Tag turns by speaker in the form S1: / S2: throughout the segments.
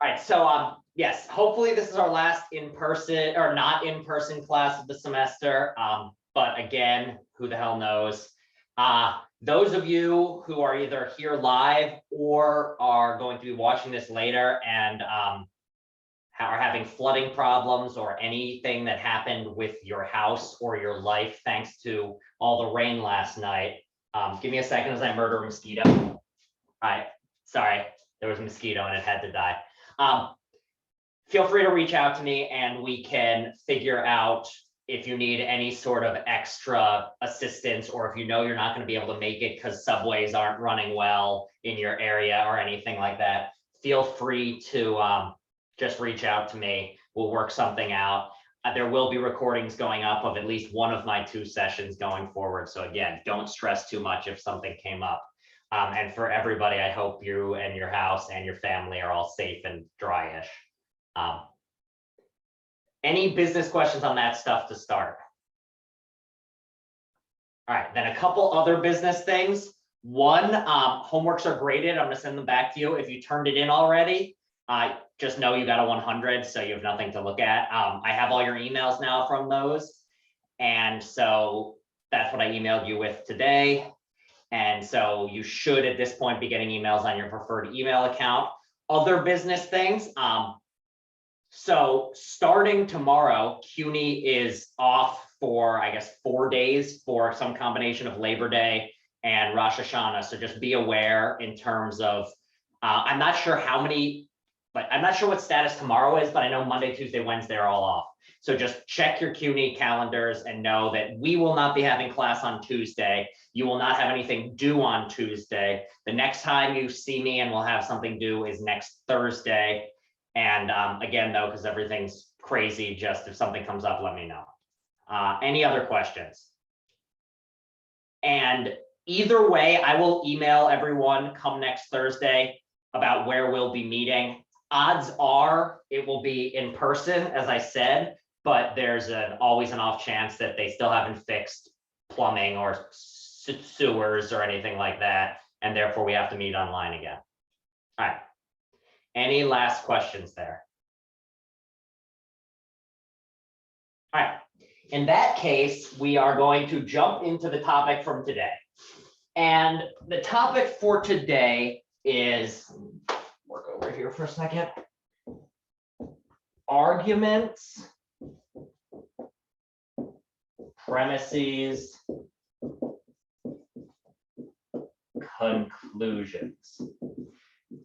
S1: All right, so yes, hopefully this is our last in-person or not in-person class of the semester. But again, who the hell knows? Those of you who are either here live or are going to be watching this later and are having flooding problems or anything that happened with your house or your life thanks to all the rain last night, give me a second as I murder a mosquito. All right, sorry, there was a mosquito and it had to die. Feel free to reach out to me and we can figure out if you need any sort of extra assistance, or if you know you're not going to be able to make it because subways aren't running well in your area or anything like that. Feel free to just reach out to me. We'll work something out. There will be recordings going up of at least one of my 2 sessions going forward. So again, don't stress too much if something came up. And for everybody, I hope you and your house and your family are all safe and dry-ish. Any business questions on that stuff to start? All right, then a couple other business things. One, homeworks are graded. I'm going to send them back to you. If you turned it in already, just know you got a 100, so you have nothing to look at. I have all your emails now from those. And so that's what I emailed you with today. And so you should at this point be getting emails on your preferred email account. Other business things. So starting tomorrow, CUNY is off for, I guess, 4 days for some combination of Labor Day and Rosh Hashanah. So just be aware in terms of, I'm not sure how many, but I'm not sure what status tomorrow is, but I know Monday, Tuesday, Wednesday are all off. So just check your CUNY calendars and know that we will not be having class on Tuesday. You will not have anything due on Tuesday. The next time you see me and we'll have something due is next Thursday. And again, though, because everything's crazy, just if something comes up, let me know. Any other questions? And either way, I will email everyone come next Thursday about where we'll be meeting. Odds are it will be in person, as I said, but there's always an off chance that they still haven't fixed plumbing or sewers or anything like that, and therefore we have to meet online again. All right. Any last questions there? All right. In that case, we are going to jump into the topic from today. And the topic for today is, work over here for a second. Arguments, premises, conclusions.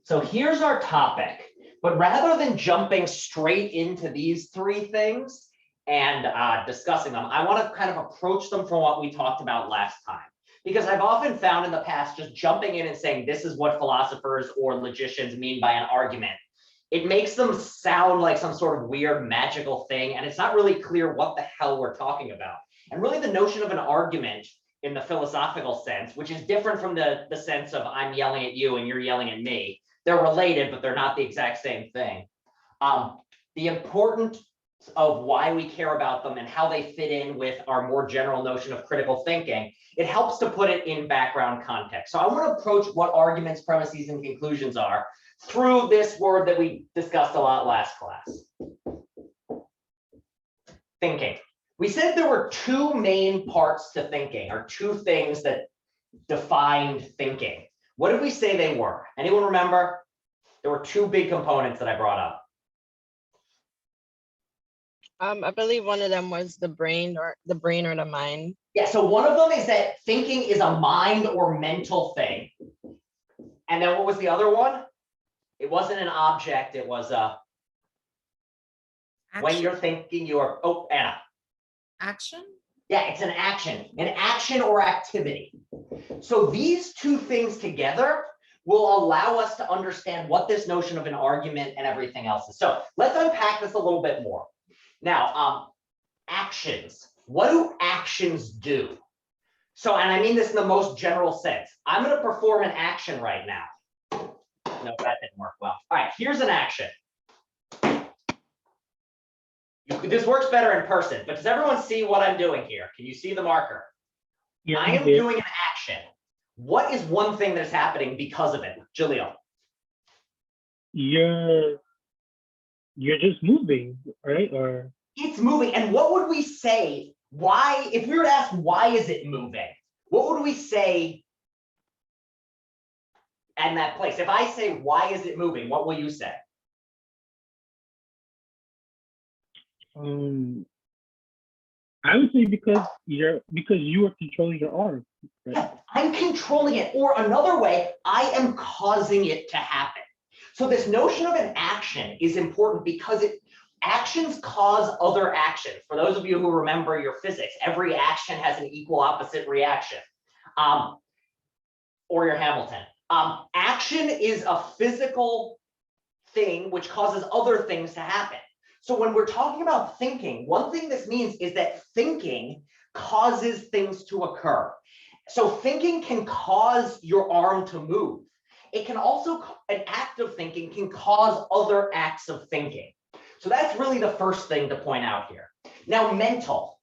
S1: So here's our topic, but rather than jumping straight into these 3 things and discussing them, I want to kind of approach them from what we talked about last time. Because I've often found in the past, just jumping in and saying, this is what philosophers or logicians mean by an argument, it makes them sound like some sort of weird magical thing, and it's not really clear what the hell we're talking about. And really the notion of an argument in the philosophical sense, which is different from the sense of I'm yelling at you and you're yelling at me. They're related, but they're not the exact same thing. The importance of why we care about them and how they fit in with our more general notion of critical thinking, it helps to put it in background context. So I want to approach what arguments, premises, and conclusions are through this word that we discussed a lot last class. Thinking. We said there were 2 main parts to thinking, or 2 things that defined thinking. What did we say they were? Anyone remember? There were 2 big components that I brought up.
S2: I believe one of them was the brain or the mind.
S1: Yeah, so one of them is that thinking is a mind or mental thing. And then what was the other one? It wasn't an object, it was when you're thinking, you're, oh, Anna.
S3: Action?
S1: Yeah, it's an action or activity. So these 2 things together will allow us to understand what this notion of an argument and everything else is. So let's unpack this a little bit more. Now, actions. What do actions do? So, and I mean this in the most general sense. I'm going to perform an action right now. No, that didn't work well. All right, here's an action. This works better in person, but does everyone see what I'm doing here? Can you see the marker? Yeah, I am doing an action. What is one thing that's happening because of it, Jaleel?
S4: You're
S3: you're just moving, right? Or
S1: It's moving. And what would we say? Why, if we were to ask, why is it moving? What would we say in that place? If I say, why is it moving? What will you say?
S3: I would say because you are controlling your arm, right?
S1: Yeah, I'm controlling it. Or another way, I am causing it to happen. So this notion of an action is important because actions cause other actions. For those of you who remember your physics, every action has an equal opposite reaction. Or your Hamilton. Action is a physical thing which causes other things to happen. So when we're talking about thinking, one thing this means is that thinking causes things to occur. So thinking can cause your arm to move. It can also, an act of thinking can cause other acts of thinking. So that's really the first thing to point out here. Now, mental.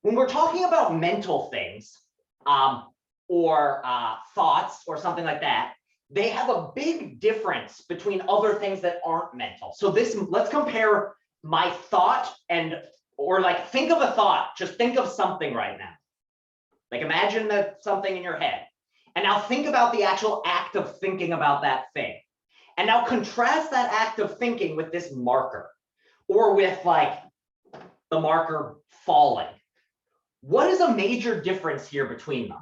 S1: When we're talking about mental things, or thoughts or something like that, they have a big difference between other things that aren't mental. So let's compare my thought or like think of a thought, just think of something right now. Like imagine something in your head. And now think about the actual act of thinking about that thing. And now contrast that act of thinking with this marker or with like the marker falling. What is a major difference here between them?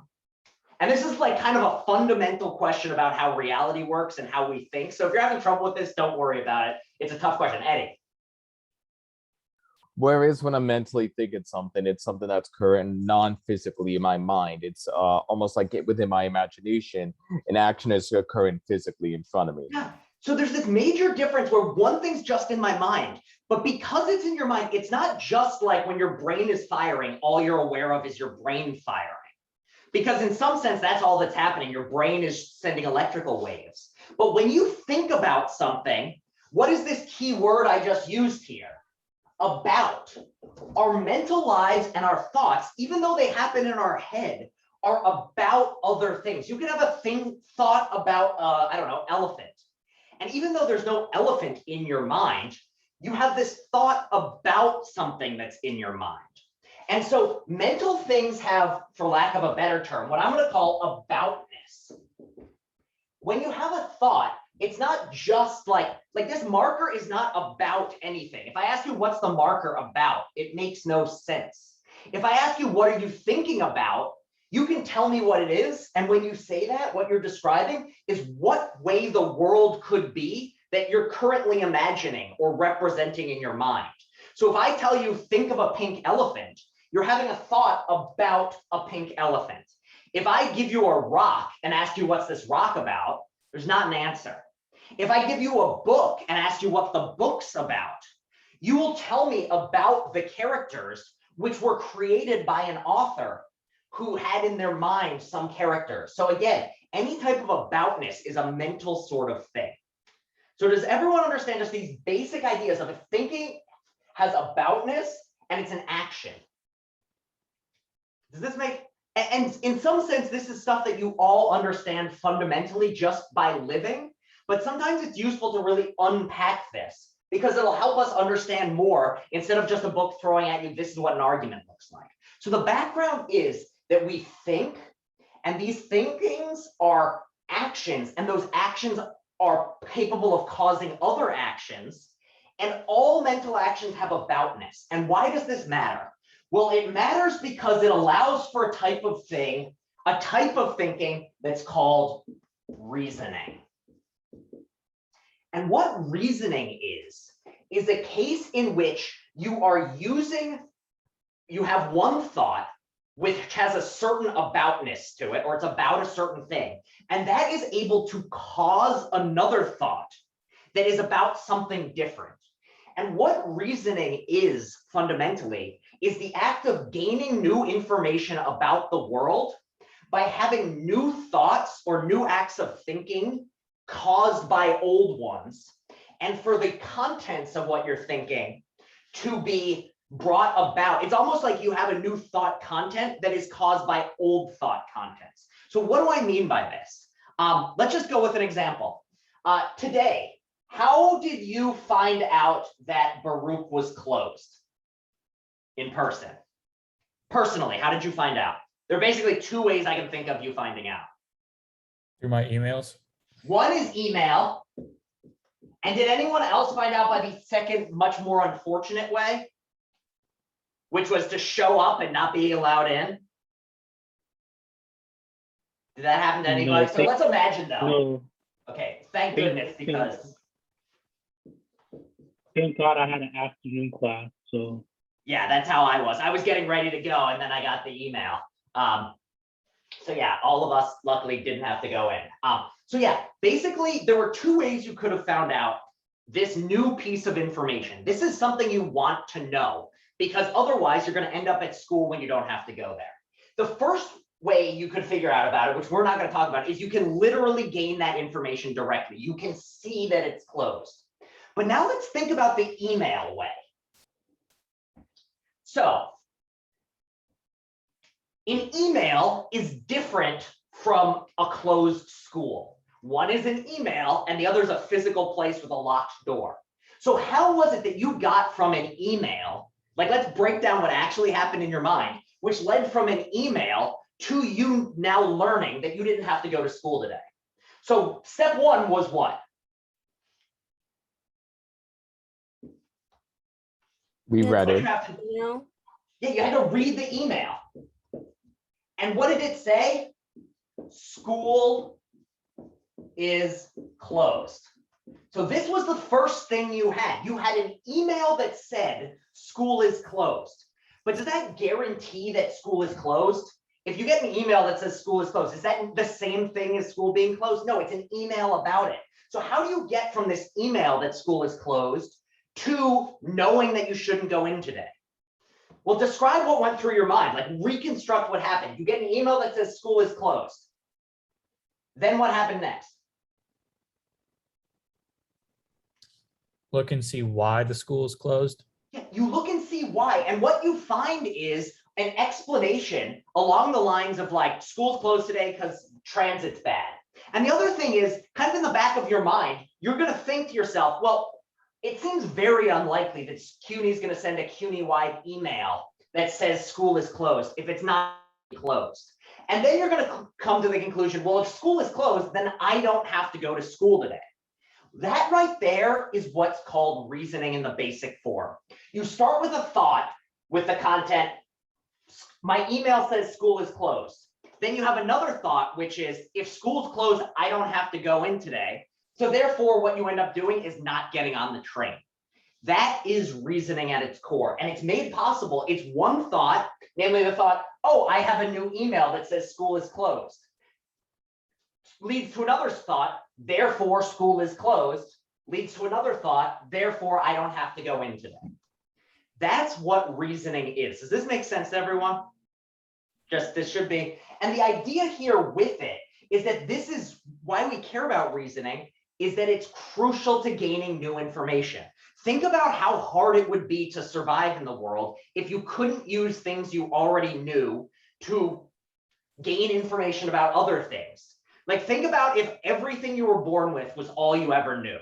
S1: And this is like kind of a fundamental question about how reality works and how we think. So if you're having trouble with this, don't worry about it. It's a tough question. Eddie.
S4: Whereas when I'm mentally thinking something, it's something that's current non-physically in my mind. It's almost like within my imagination. An action is occurring physically in front of me.
S1: Yeah. So there's this major difference where one thing's just in my mind, but because it's in your mind, it's not just like when your brain is firing, all you're aware of is your brain firing. Because in some sense, that's all that's happening. Your brain is sending electrical waves. But when you think about something, what is this key word I just used here? About. Our mental lives and our thoughts, even though they happen in our head, are about other things. You can have a thought about, I don't know, elephant. And even though there's no elephant in your mind, you have this thought about something that's in your mind. And so mental things have, for lack of a better term, what I'm going to call aboutness. When you have a thought, it's not just like this marker is not about anything. If I ask you what's the marker about, it makes no sense. If I ask you what are you thinking about, you can tell me what it is. And when you say that, what you're describing is what way the world could be that you're currently imagining or representing in your mind. So if I tell you, think of a pink elephant, you're having a thought about a pink elephant. If I give you a rock and ask you what's this rock about, there's not an answer. If I give you a book and ask you what the book's about, you will tell me about the characters which were created by an author who had in their mind some characters. So again, any type of aboutness is a mental sort of thing. So does everyone understand just these basic ideas of if thinking has aboutness and it's an action? Does this make, and in some sense, this is stuff that you all understand fundamentally just by living, but sometimes it's useful to really unpack this because it'll help us understand more instead of just a book throwing at you, this is what an argument looks like. So the background is that we think, and these thinkings are actions, and those actions are capable of causing other actions, and all mental actions have aboutness. And why does this matter? Well, it matters because it allows for a type of thinking that's called reasoning. And what reasoning is a case in which you have one thought which has a certain aboutness to it, or it's about a certain thing, and that is able to cause another thought that is about something different. And what reasoning is fundamentally is the act of gaining new information about the world by having new thoughts or new acts of thinking caused by old ones, and for the contents of what you're thinking to be brought about. It's almost like you have a new thought content that is caused by old thought contents. So what do I mean by this? Let's just go with an example. Today, how did you find out that Baruch was closed in person? Personally, how did you find out? There are basically two ways I can think of you finding out.
S5: Through my emails.
S1: One is email. And did anyone else find out by the second, much more unfortunate way, which was to show up and not be allowed in? Did that happen to anybody?
S3: No,
S1: So let's imagine though.
S3: No,
S1: Okay, thank goodness, because
S3: thank God I had an afternoon class, so.
S1: yeah, that's how I was. I was getting ready to go and then I got the email. So yeah, all of us luckily didn't have to go in. So yeah, basically there were two ways you could have found out this new piece of information. This is something you want to know because otherwise you're going to end up at school when you don't have to go there. The first way you could figure out about it, which we're not going to talk about, is you can literally gain that information directly. You can see that it's closed. But now let's think about the email way. So an email is different from a closed school. One is an email and the other is a physical place with a locked door. So how was it that you got from an email, like let's break down what actually happened in your mind, which led from an email to you now learning that you didn't have to go to school today? So step one was what?
S4: We read
S1: What
S4: it.
S1: you have to,
S2: You know,
S1: yeah, you had to read the email. And what did it say? School is closed. So this was the first thing you had. You had an email that said school is closed. But does that guarantee that school is closed? If you get an email that says school is closed, is that the same thing as school being closed? No, it's an email about it. So how do you get from this email that school is closed to knowing that you shouldn't go in today? Well, describe what went through your mind, like reconstruct what happened. You get an email that says school is closed. Then what happened next?
S5: Look and see why the school is closed.
S1: Yeah, you look and see why. And what you find is an explanation along the lines of like, school's closed today because transit's bad. And the other thing is, kind of in the back of your mind, you're going to think to yourself, well, it seems very unlikely that CUNY's going to send a CUNY-wide email that says school is closed if it's not closed. And then you're going to come to the conclusion, well, if school is closed, then I don't have to go to school today. That right there is what's called reasoning in the basic form. You start with a thought with the content, my email says school is closed. Then you have another thought, which is if school's closed, I don't have to go in today. So therefore, what you end up doing is not getting on the train. That is reasoning at its core. And it's made possible. It's one thought, namely the thought, oh, I have a new email that says school is closed. Leads to another thought, therefore school is closed. Leads to another thought, therefore I don't have to go in today. That's what reasoning is. Does this make sense to everyone? Just this should be. And the idea here with it is that this is why we care about reasoning, is that it's crucial to gaining new information. Think about how hard it would be to survive in the world if you couldn't use things you already knew to gain information about other things. Like think about if everything you were born with was all you ever knew.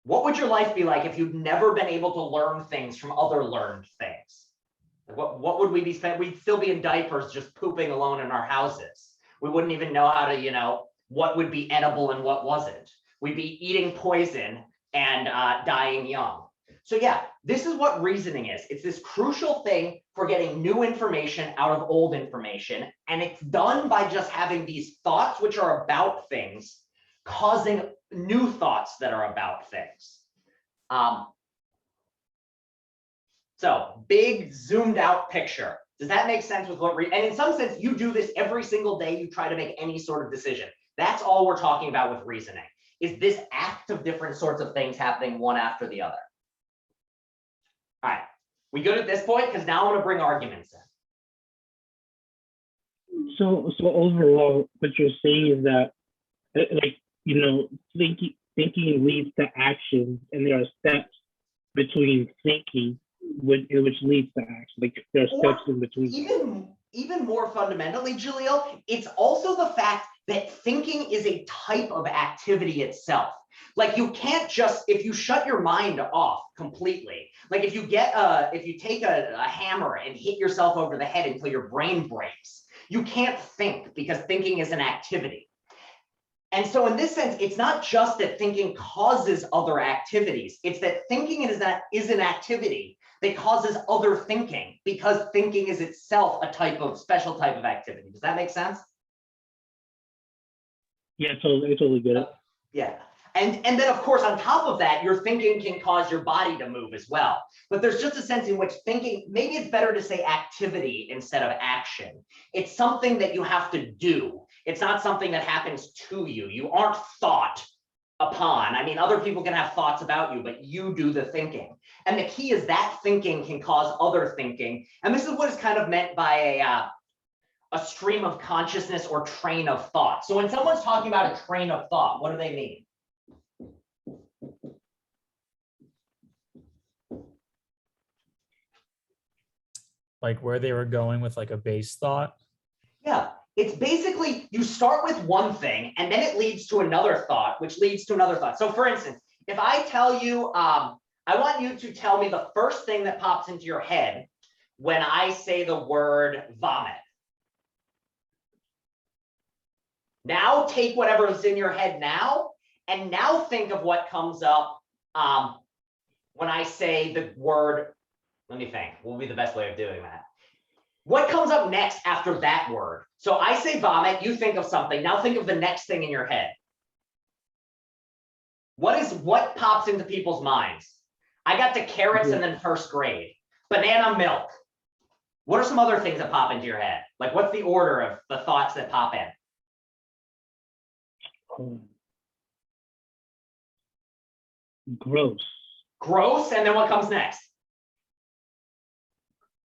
S1: What would your life be like if you'd never been able to learn things from other learned things? What would we be spent? We'd still be in diapers just pooping alone in our houses. We wouldn't even know how to, what would be edible and what wasn't. We'd be eating poison and dying young. So yeah, this is what reasoning is. It's this crucial thing for getting new information out of old information. And it's done by just having these thoughts which are about things, causing new thoughts that are about things. So big zoomed out picture. Does that make sense with what, and in some sense, you do this every single day you try to make any sort of decision. That's all we're talking about with reasoning, is this act of different sorts of things happening one after the other. All right, we good at this point? Because now I'm going to bring arguments in.
S3: So overall, what you're saying is that, like, thinking leads to action, and there are steps between thinking, which leads to action. Like there are steps in between.
S1: Even more fundamentally, Jaleel, it's also the fact that thinking is a type of activity itself. Like you can't just, if you shut your mind off completely, like if you take a hammer and hit yourself over the head until your brain breaks, you can't think because thinking is an activity. And so in this sense, it's not just that thinking causes other activities, it's that thinking is an activity that causes other thinking, because thinking is itself a special type of activity. Does that make sense?
S3: Yeah, totally, totally get it.
S1: Yeah. And then of course, on top of that, your thinking can cause your body to move as well. But there's just a sense in which thinking, maybe it's better to say activity instead of action. It's something that you have to do. It's not something that happens to you. You aren't thought upon. I mean, other people can have thoughts about you, but you do the thinking. And the key is that thinking can cause other thinking. And this is what is kind of meant by a stream of consciousness or train of thought. So when someone's talking about a train of thought, what do they mean?
S5: Like where they were going with like a base thought.
S1: Yeah, it's basically you start with one thing and then it leads to another thought, which leads to another thought. So for instance, if I tell you, I want you to tell me the first thing that pops into your head when I say the word vomit. Now take whatever's in your head now, and now think of what comes up when I say the word, let me think, what will be the best way of doing that? What comes up next after that word? So I say vomit, you think of something, now think of the next thing in your head. What pops into people's minds? I got to carrots and then first grade. Banana milk. What are some other things that pop into your head? Like what's the order of the thoughts that pop in?
S3: Gross.
S1: Gross, and then what comes next?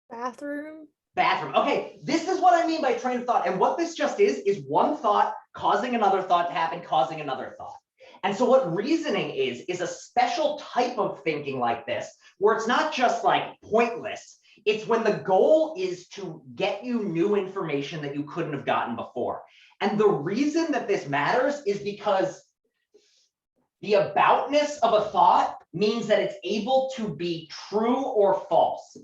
S6: Bathroom.
S1: Bathroom. Okay, this is what I mean by train of thought. And what this just is one thought causing another thought to happen, causing another thought. And so what reasoning is a special type of thinking like this, where it's not just like pointless. It's when the goal is to get you new information that you couldn't have gotten before. And the reason that this matters is because the aboutness of a thought means that it's able to be true or false.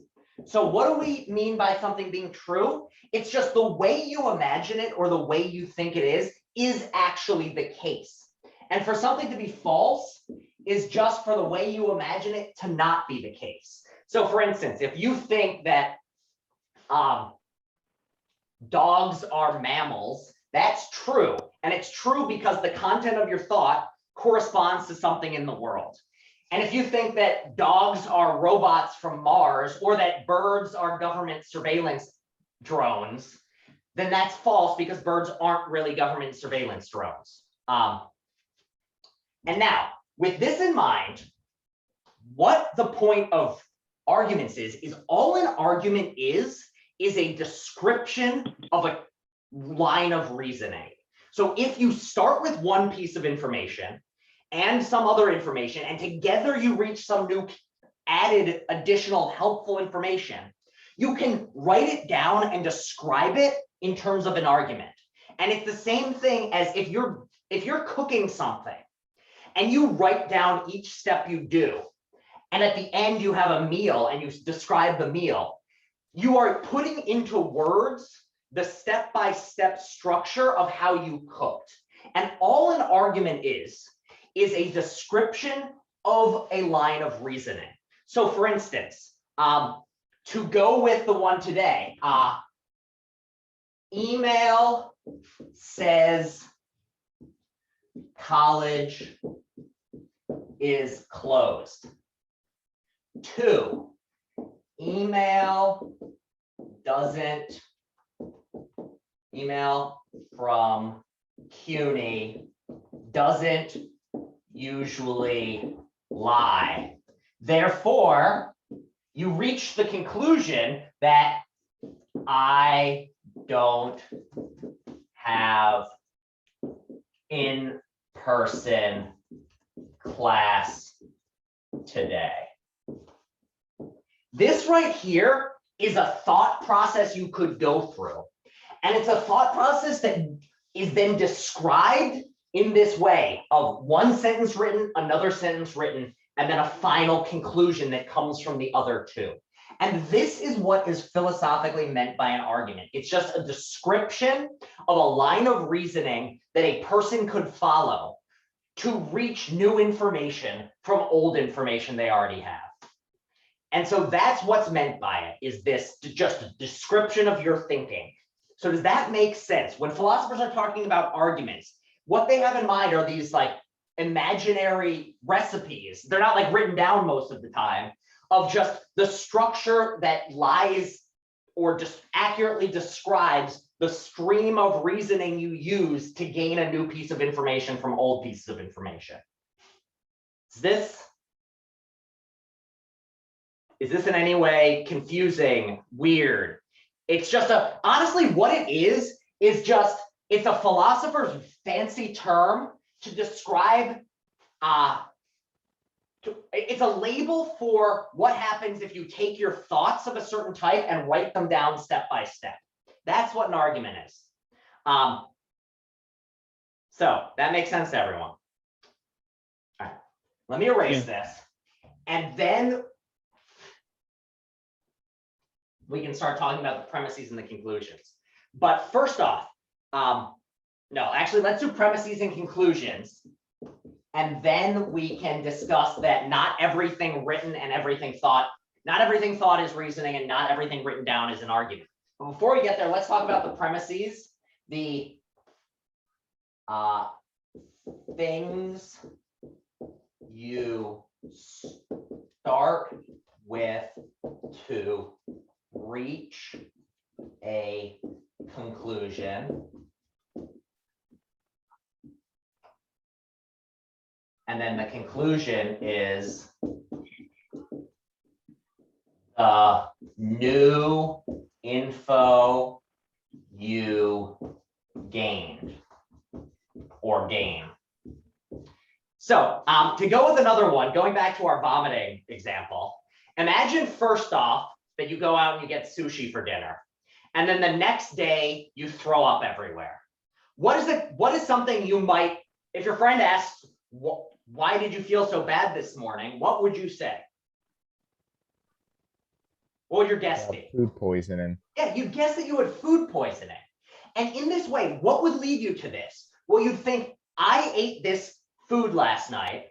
S1: So what do we mean by something being true? It's just the way you imagine it or the way you think it is actually the case. And for something to be false is just for the way you imagine it to not be the case. So for instance, if you think that dogs are mammals, that's true. And it's true because the content of your thought corresponds to something in the world. And if you think that dogs are robots from Mars or that birds are government surveillance drones, then that's false because birds aren't really government surveillance drones. And now, with this in mind, what the point of arguments is all an argument is a description of a line of reasoning. So if you start with one piece of information and some other information, and together you reach some new added additional helpful information, you can write it down and describe it in terms of an argument. And it's the same thing as if you're cooking something and you write down each step you do, and at the end you have a meal and you describe the meal, you are putting into words the step-by-step structure of how you cooked. And all an argument is a description of a line of reasoning. So for instance, to go with the one today, email says college is closed. 2, email from CUNY doesn't usually lie. Therefore, you reach the conclusion that I don't have in-person class today. This right here is a thought process you could go through. And it's a thought process that is then described in this way of one sentence written, another sentence written, and then a final conclusion that comes from the other two. And this is what is philosophically meant by an argument. It's just a description of a line of reasoning that a person could follow to reach new information from old information they already have. And so that's what's meant by it, is this just a description of your thinking. So does that make sense? When philosophers are talking about arguments, what they have in mind are these like imaginary recipes. They're not like written down most of the time, of just the structure that lies or just accurately describes the stream of reasoning you use to gain a new piece of information from old pieces of information. Is this in any way confusing, weird? It's just honestly, what it is just, it's a philosopher's fancy term to describe, it's a label for what happens if you take your thoughts of a certain type and write them down step by step. That's what an argument is. So that makes sense to everyone. All right, let me erase this, and then we can start talking about the premises and the conclusions. But first off, no, actually, let's do premises and conclusions. And then we can discuss that not everything written and everything thought, not everything thought is reasoning and not everything written down is an argument. But before we get there, let's talk about the premises, the things you start with to reach a conclusion. And then the conclusion is the new info you gained or gain. So to go with another one, going back to our vomiting example, imagine first off that you go out and you get sushi for dinner. And then the next day you throw up everywhere. What is something you might, if your friend asks, why did you feel so bad this morning? What would you say? What would your guess be?
S4: Food poisoning.
S1: Yeah, you'd guess that you had food poisoning. And in this way, what would lead you to this? Well, you'd think, I ate this food last night.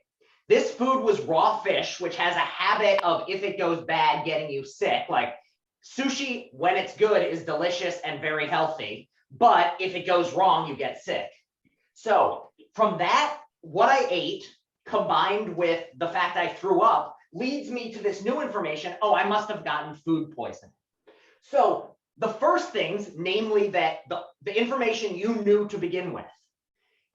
S1: This food was raw fish, which has a habit of, if it goes bad, getting you sick. Like sushi, when it's good, is delicious and very healthy. But if it goes wrong, you get sick. So from that, what I ate combined with the fact I threw up leads me to this new information. Oh, I must have gotten food poisoning. So the first things, namely that the information you knew to begin with,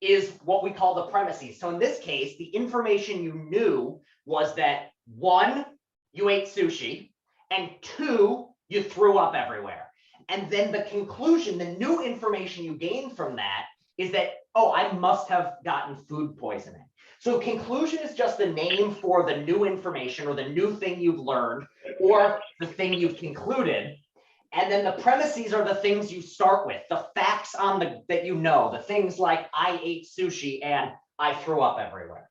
S1: is what we call the premises. So in this case, the information you knew was that 1, you ate sushi, and 2, you threw up everywhere. And then the conclusion, the new information you gained from that is that, oh, I must have gotten food poisoning. So conclusion is just the name for the new information or the new thing you've learned or the thing you've concluded. And then the premises are the things you start with, the facts on that you know, the things like I ate sushi and I threw up everywhere.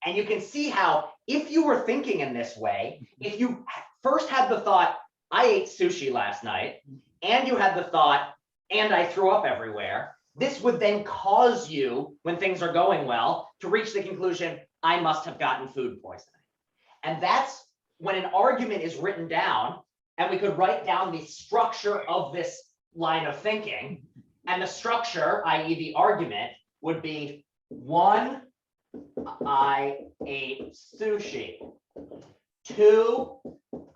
S1: And you can see how if you were thinking in this way, if you first had the thought, I ate sushi last night, and you had the thought, and I threw up everywhere, this would then cause you, when things are going well, to reach the conclusion, I must have gotten food poisoning. And that's when an argument is written down, and we could write down the structure of this line of thinking. And the structure, i.e. the argument, would be 1, I ate sushi. 2,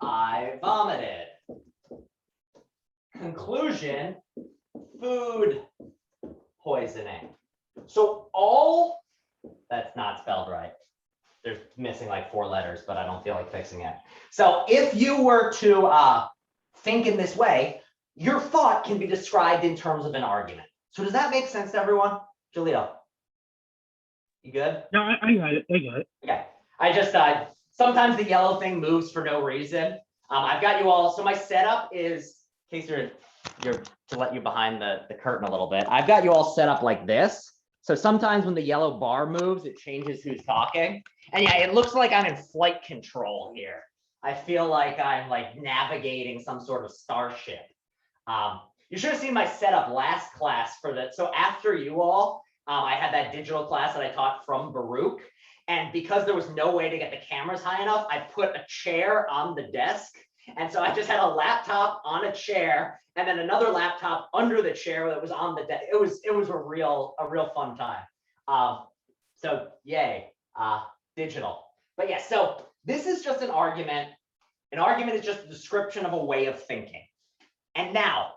S1: I vomited. Conclusion, food poisoning. So that's not spelled right. There's missing like 4 letters, but I don't feel like fixing it. So if you were to think in this way, your thought can be described in terms of an argument. So does that make sense to everyone? Jaleel, you good?
S3: No, I got it.
S1: Okay. I just, sometimes the yellow thing moves for no reason. I've got you all, so my setup is, in case you're to let you behind the curtain a little bit, I've got you all set up like this. So sometimes when the yellow bar moves, it changes who's talking. And yeah, it looks like I'm in flight control here. I feel like I'm like navigating some sort of starship. You should have seen my setup last class for that. So after you all, I had that digital class that I taught from Baruch. And because there was no way to get the cameras high enough, I put a chair on the desk. And so I just had a laptop on a chair and then another laptop under the chair that was on the desk. It was a real fun time. So yay, digital. But yeah, so this is just an argument. An argument is just a description of a way of thinking. And now,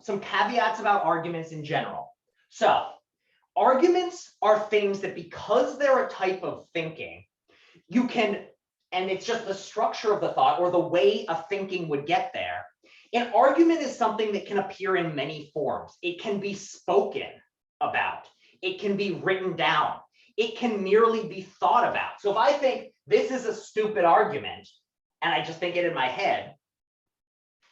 S1: some caveats about arguments in general. So arguments are things that because they're a type of thinking, you can, and it's just the structure of the thought or the way of thinking would get there. An argument is something that can appear in many forms. It can be spoken about. It can be written down. It can merely be thought about. So if I think this is a stupid argument and I just think it in my head,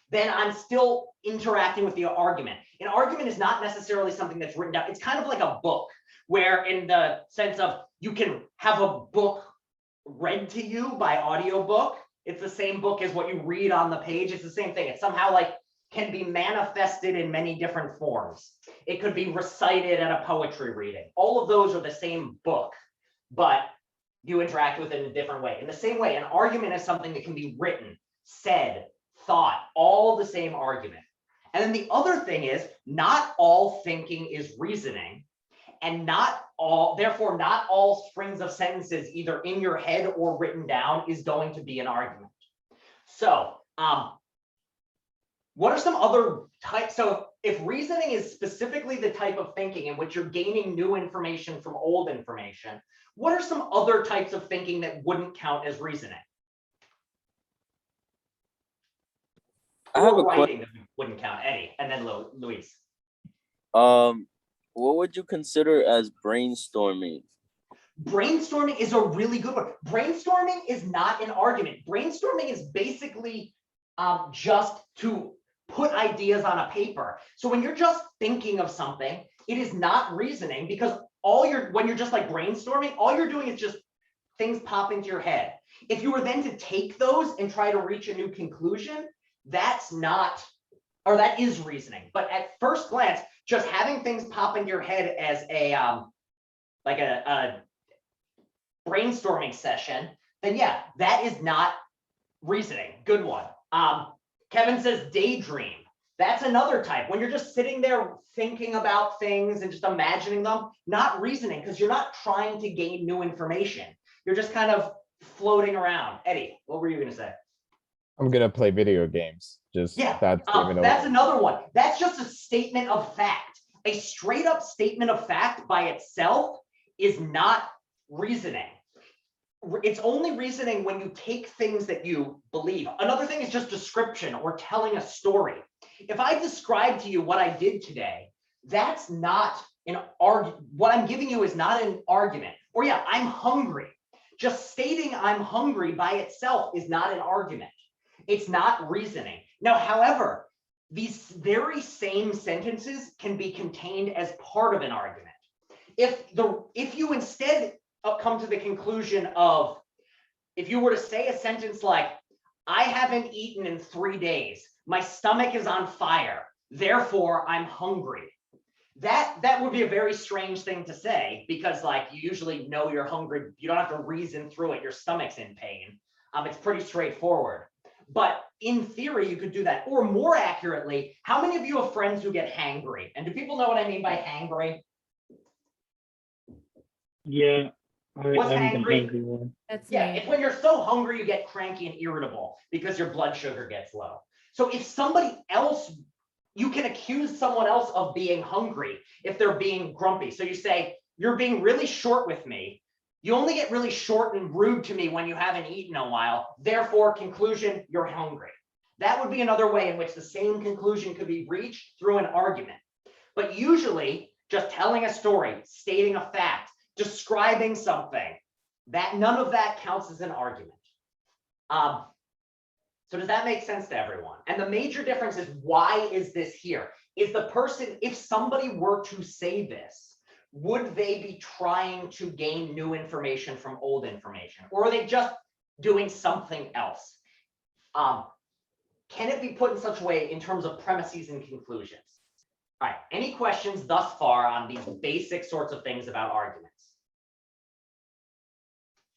S1: then I'm still interacting with the argument. An argument is not necessarily something that's written down. It's kind of like a book where in the sense of you can have a book read to you by audiobook. It's the same book as what you read on the page. It's the same thing. It somehow like can be manifested in many different forms. It could be recited at a poetry reading. All of those are the same book, but you interact with it in a different way. In the same way, an argument is something that can be written, said, thought, all the same argument. And then the other thing is not all thinking is reasoning, and therefore not all strings of sentences either in your head or written down is going to be an argument. So what are some other types? So if reasoning is specifically the type of thinking in which you're gaining new information from old information, what are some other types of thinking that wouldn't count as reasoning?
S6: I have a
S1: writing that wouldn't count. Eddie, and then Luis.
S6: What would you consider as brainstorming?
S1: Brainstorming is a really good one. Brainstorming is not an argument. Brainstorming is basically just to put ideas on a paper. So when you're just thinking of something, it is not reasoning because when you're just like brainstorming, all you're doing is just things pop into your head. If you were then to take those and try to reach a new conclusion, that is reasoning. But at first glance, just having things pop into your head as a brainstorming session, then yeah, that is not reasoning. Good one. Kevin says daydream. That's another type. When you're just sitting there thinking about things and just imagining them, not reasoning, because you're not trying to gain new information. You're just kind of floating around. Eddie, what were you going to say?
S4: I'm gonna play video games. Just
S1: Yeah,
S4: that's
S1: another one. That's just a statement of fact. A straight up statement of fact by itself is not reasoning. It's only reasoning when you take things that you believe. Another thing is just description or telling a story. If I describe to you what I did today, that's not an argument. What I'm giving you is not an argument. Or yeah, I'm hungry. Just stating I'm hungry by itself is not an argument. It's not reasoning. Now, however, these very same sentences can be contained as part of an argument. If you instead come to the conclusion of, if you were to say a sentence like, I haven't eaten in 3 days, my stomach is on fire, therefore I'm hungry. That would be a very strange thing to say because like you usually know you're hungry. You don't have to reason through it. Your stomach's in pain. It's pretty straightforward. But in theory, you could do that. Or more accurately, how many of you have friends who get hangry? And do people know what I mean by hangry?
S3: Yeah,
S1: What's
S3: I'm the
S1: hangry?
S3: hungry one.
S7: That's
S1: Yeah,
S7: me.
S1: it's when you're so hungry, you get cranky and irritable because your blood sugar gets low. So if somebody else, you can accuse someone else of being hungry if they're being grumpy. So you say, you're being really short with me. You only get really short and rude to me when you haven't eaten in a while. Therefore, conclusion, you're hungry. That would be another way in which the same conclusion could be reached through an argument. But usually, just telling a story, stating a fact, describing something, that none of that counts as an argument. So does that make sense to everyone? And the major difference is, why is this here? Is the person, if somebody were to say this, would they be trying to gain new information from old information? Or are they just doing something else? Can it be put in such a way in terms of premises and conclusions? All right, any questions thus far on these basic sorts of things about arguments?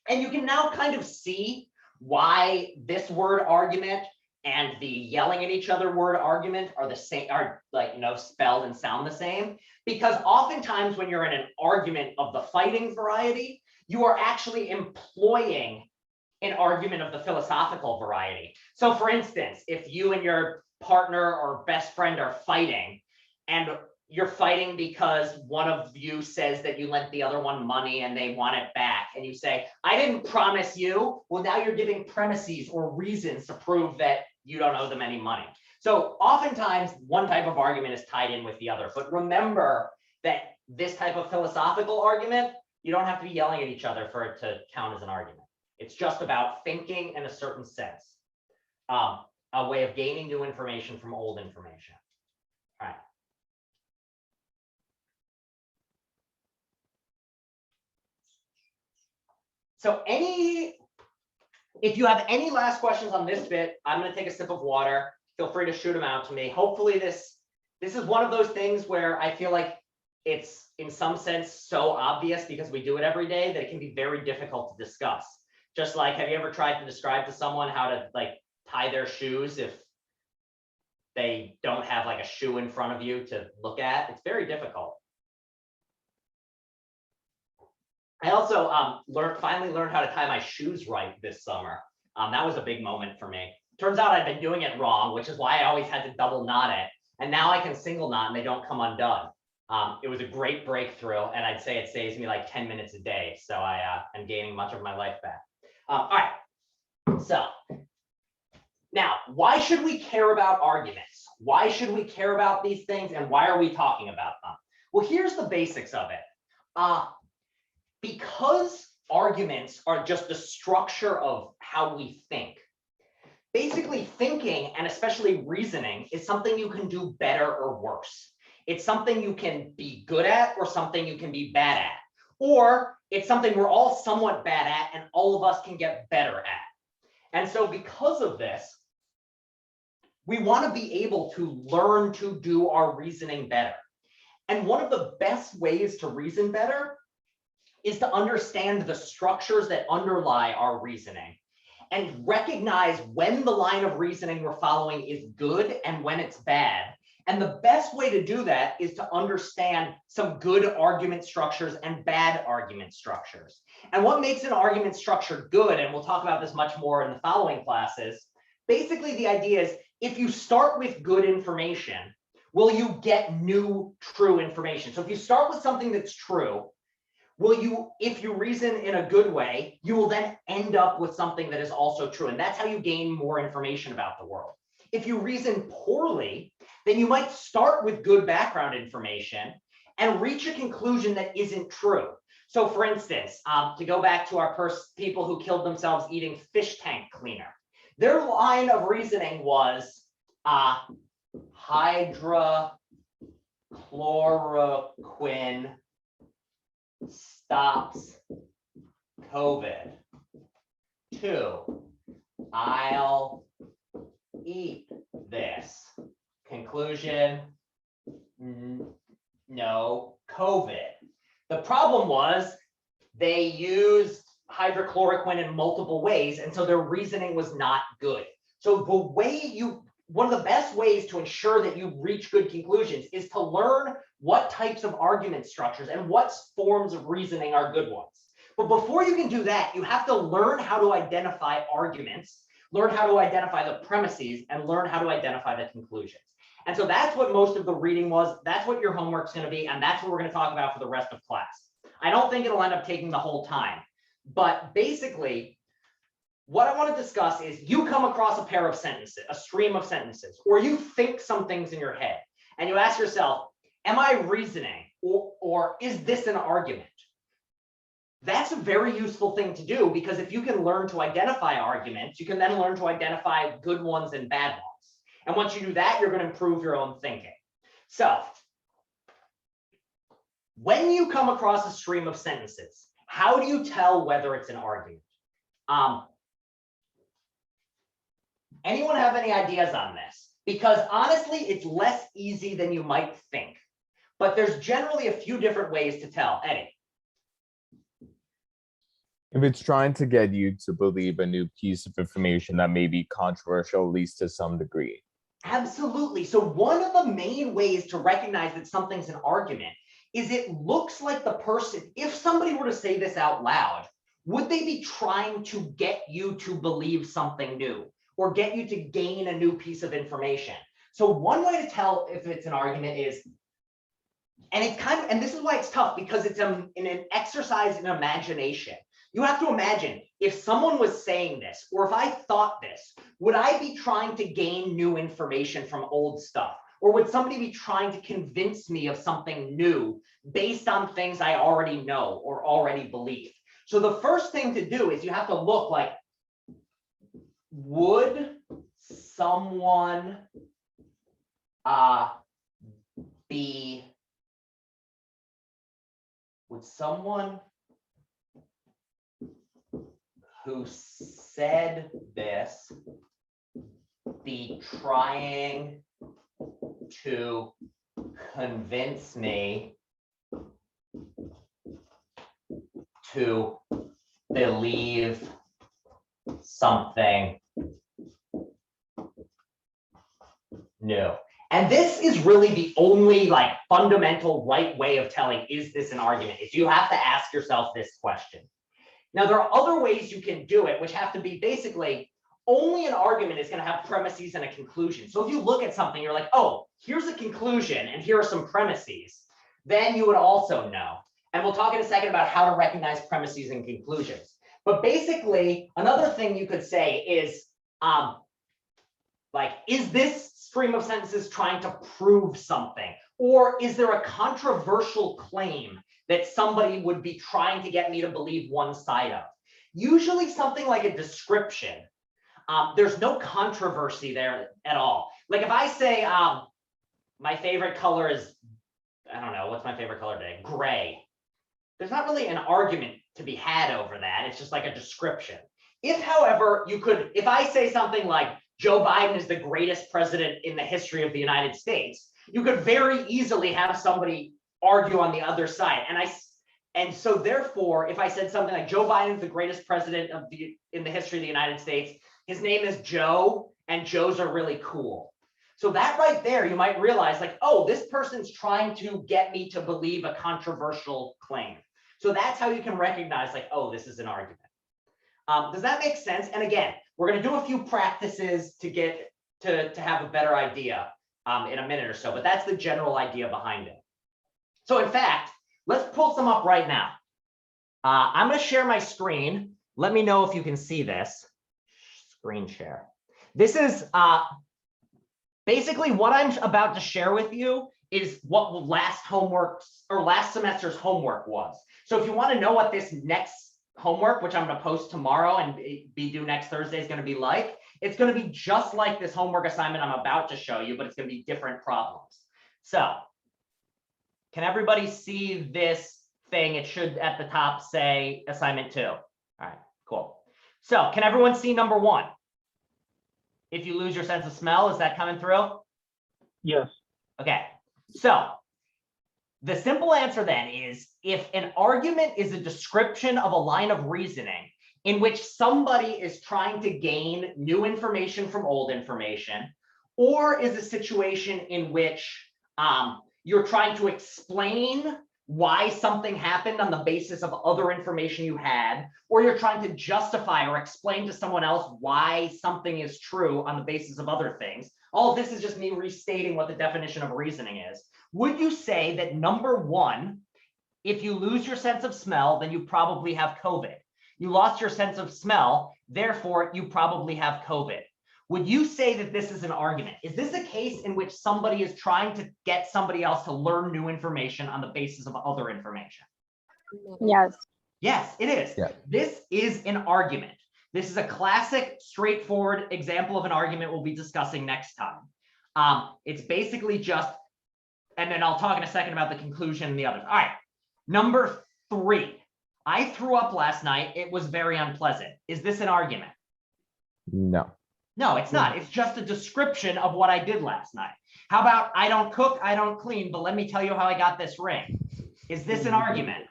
S1: And you can now kind of see why this word argument and the yelling at each other word argument are the same, are like, spelled and sound the same. Because oftentimes when you're in an argument of the fighting variety, you are actually employing an argument of the philosophical variety. So for instance, if you and your partner or best friend are fighting, and you're fighting because one of you says that you lent the other one money and they want it back, and you say, I didn't promise you. Well, now you're giving premises or reasons to prove that you don't owe them any money. So oftentimes one type of argument is tied in with the other. But remember that this type of philosophical argument, you don't have to be yelling at each other for it to count as an argument. It's just about thinking in a certain sense, a way of gaining new information from old information. All right. So if you have any last questions on this bit, I'm going to take a sip of water. Feel free to shoot them out to me. Hopefully this is one of those things where I feel like it's in some sense so obvious because we do it every day that it can be very difficult to discuss. Just like, have you ever tried to describe to someone how to like tie their shoes if they don't have like a shoe in front of you to look at? It's very difficult. I also finally learned how to tie my shoes right this summer. That was a big moment for me. Turns out I'd been doing it wrong, which is why I always had to double knot it. And now I can single knot and they don't come undone. It was a great breakthrough, and I'd say it saves me like 10 minutes a day. So I am gaining much of my life back. All right. So now, why should we care about arguments? Why should we care about these things, and why are we talking about them? Well, here's the basics of it. Because arguments are just the structure of how we think. Basically, thinking, and especially reasoning, is something you can do better or worse. It's something you can be good at or something you can be bad at. Or it's something we're all somewhat bad at and all of us can get better at. And so because of this, we want to be able to learn to do our reasoning better. And one of the best ways to reason better is to understand the structures that underlie our reasoning and recognize when the line of reasoning we're following is good and when it's bad. And the best way to do that is to understand some good argument structures and bad argument structures. And what makes an argument structure good, and we'll talk about this much more in the following classes, basically the idea is if you start with good information, will you get new true information? So if you start with something that's true, if you reason in a good way, you will then end up with something that is also true. And that's how you gain more information about the world. If you reason poorly, then you might start with good background information and reach a conclusion that isn't true. So for instance, to go back to our people who killed themselves eating fish tank cleaner, their line of reasoning was hydrochloroquine stops COVID. 2, I'll eat this. Conclusion, no COVID. The problem was they used hydrochloroquine in multiple ways, and so their reasoning was not good. So one of the best ways to ensure that you reach good conclusions is to learn what types of argument structures and what forms of reasoning are good ones. But before you can do that, you have to learn how to identify arguments, learn how to identify the premises, and learn how to identify the conclusions. And so that's what most of the reading was. That's what your homework's going to be. And that's what we're going to talk about for the rest of class. I don't think it'll end up taking the whole time. But basically, what I want to discuss is you come across a pair of sentences, a stream of sentences, or you think some things in your head and you ask yourself, am I reasoning or is this an argument? That's a very useful thing to do, because if you can learn to identify arguments, you can then learn to identify good ones and bad ones. And once you do that, you're going to improve your own thinking. So when you come across a stream of sentences, how do you tell whether it's an argument? Anyone have any ideas on this? Because honestly, it's less easy than you might think, but there's generally a few different ways to tell. Eddie.
S4: If it's trying to get you to believe a new piece of information that may be controversial, at least to some degree.
S1: Absolutely. So one of the main ways to recognize that something's an argument is it looks like the person, if somebody were to say this out loud, would they be trying to get you to believe something new or get you to gain a new piece of information? So one way to tell if it's an argument is, and it's kind of, and this is why it's tough, because it's in an exercise in imagination. You have to imagine if someone was saying this, or if I thought this, would I be trying to gain new information from old stuff? Or would somebody be trying to convince me of something new based on things I already know or already believe? So the first thing to do is you have to look like, would someone who said this be trying to convince me to believe something new? And this is really the only like fundamental right way of telling, is this an argument? Is you have to ask yourself this question. Now, there are other ways you can do it, which have to be basically only an argument is going to have premises and a conclusion. So if you look at something, you're like, oh, here's a conclusion and here are some premises, then you would also know. And we'll talk in a second about how to recognize premises and conclusions. But basically, another thing you could say is, like, is this stream of sentences trying to prove something? Or is there a controversial claim that somebody would be trying to get me to believe one side of? Usually something like a description. There's no controversy there at all. Like if I say, my favorite color is, I don't know, what's my favorite color today? Gray. There's not really an argument to be had over that. It's just like a description. If, however, if I say something like, Joe Biden is the greatest president in the history of the United States, you could very easily have somebody argue on the other side. And so therefore, if I said something like Joe Biden is the greatest president in the history of the United States, his name is Joe, and Joes are really cool. So that right there, you might realize like, oh, this person's trying to get me to believe a controversial claim. So that's how you can recognize like, oh, this is an argument. Does that make sense? And again, we're going to do a few practices to get to have a better idea in a minute or so, but that's the general idea behind it. So in fact, let's pull some up right now. I'm going to share my screen. Let me know if you can see this. Screen share. This is basically what I'm about to share with you is what last semester's homework was. So if you want to know what this next homework, which I'm going to post tomorrow and be due next Thursday, is going to be like, it's going to be just like this homework assignment I'm about to show you, but it's going to be different problems. So can everybody see this thing? It should at the top say assignment 2. All right, cool. So can everyone see number 1? If you lose your sense of smell, is that coming through?
S3: Yes.
S1: Okay, so the simple answer then is, if an argument is a description of a line of reasoning in which somebody is trying to gain new information from old information, or is a situation in which you're trying to explain why something happened on the basis of other information you had, or you're trying to justify or explain to someone else why something is true on the basis of other things. All of this is just me restating what the definition of reasoning is. Would you say that number 1, if you lose your sense of smell, then you probably have COVID? You lost your sense of smell, therefore you probably have COVID. Would you say that this is an argument? Is this a case in which somebody is trying to get somebody else to learn new information on the basis of other information?
S2: Yes.
S1: Yes, it is.
S4: Yeah.
S1: This is an argument. This is a classic, straightforward example of an argument we'll be discussing next time. It's basically just, and then I'll talk in a second about the conclusion and the others. All right, Number 3, I threw up last night. It was very unpleasant. Is this an argument?
S4: No.
S1: No, it's not. It's just a description of what I did last night. How about I don't cook, I don't clean, but let me tell you how I got this ring. Is this an argument?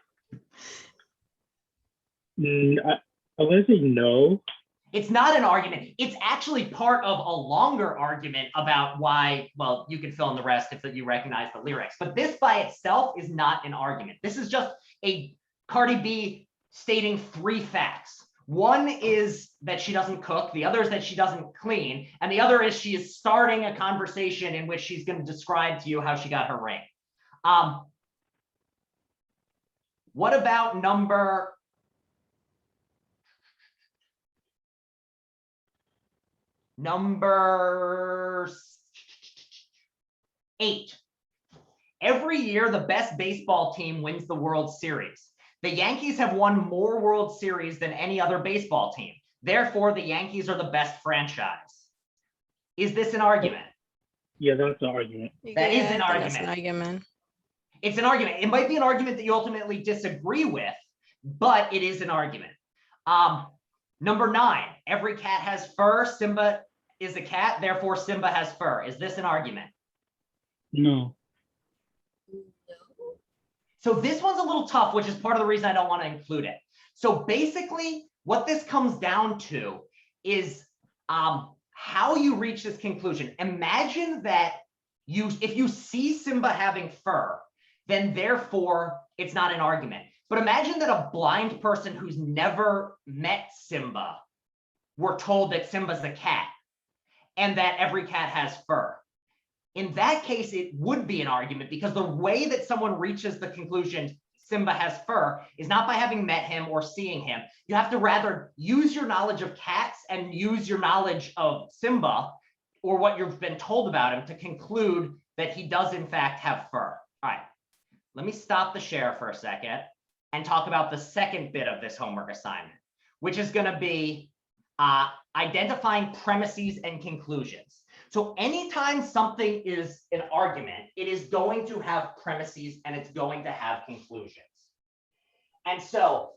S3: I would say no.
S1: It's not an argument. It's actually part of a longer argument about why, well, you can fill in the rest if you recognize the lyrics, but this by itself is not an argument. This is just a Cardi B stating 3 facts. One is that she doesn't cook, the other is that she doesn't clean, and the other is she is starting a conversation in which she's going to describe to you how she got her ring. What about number 8? Every year, the best baseball team wins the World Series. The Yankees have won more World Series than any other baseball team. Therefore, the Yankees are the best franchise. Is this an argument?
S3: Yeah, that's an argument.
S1: That is an
S2: I think that's
S1: argument.
S2: an argument.
S1: It's an argument. It might be an argument that you ultimately disagree with, but it is an argument. Number 9, every cat has fur. Simba is a cat, therefore Simba has fur. Is this an argument?
S3: No.
S1: So this one's a little tough, which is part of the reason I don't want to include it. So basically, what this comes down to is how you reach this conclusion. Imagine that if you see Simba having fur, then therefore it's not an argument. But imagine that a blind person who's never met Simba were told that Simba's a cat and that every cat has fur. In that case, it would be an argument because the way that someone reaches the conclusion Simba has fur is not by having met him or seeing him. You have to rather use your knowledge of cats and use your knowledge of Simba or what you've been told about him to conclude that he does in fact have fur. All right, let me stop the share for a second and talk about the second bit of this homework assignment, which is going to be identifying premises and conclusions. So anytime something is an argument, it is going to have premises and it's going to have conclusions. And so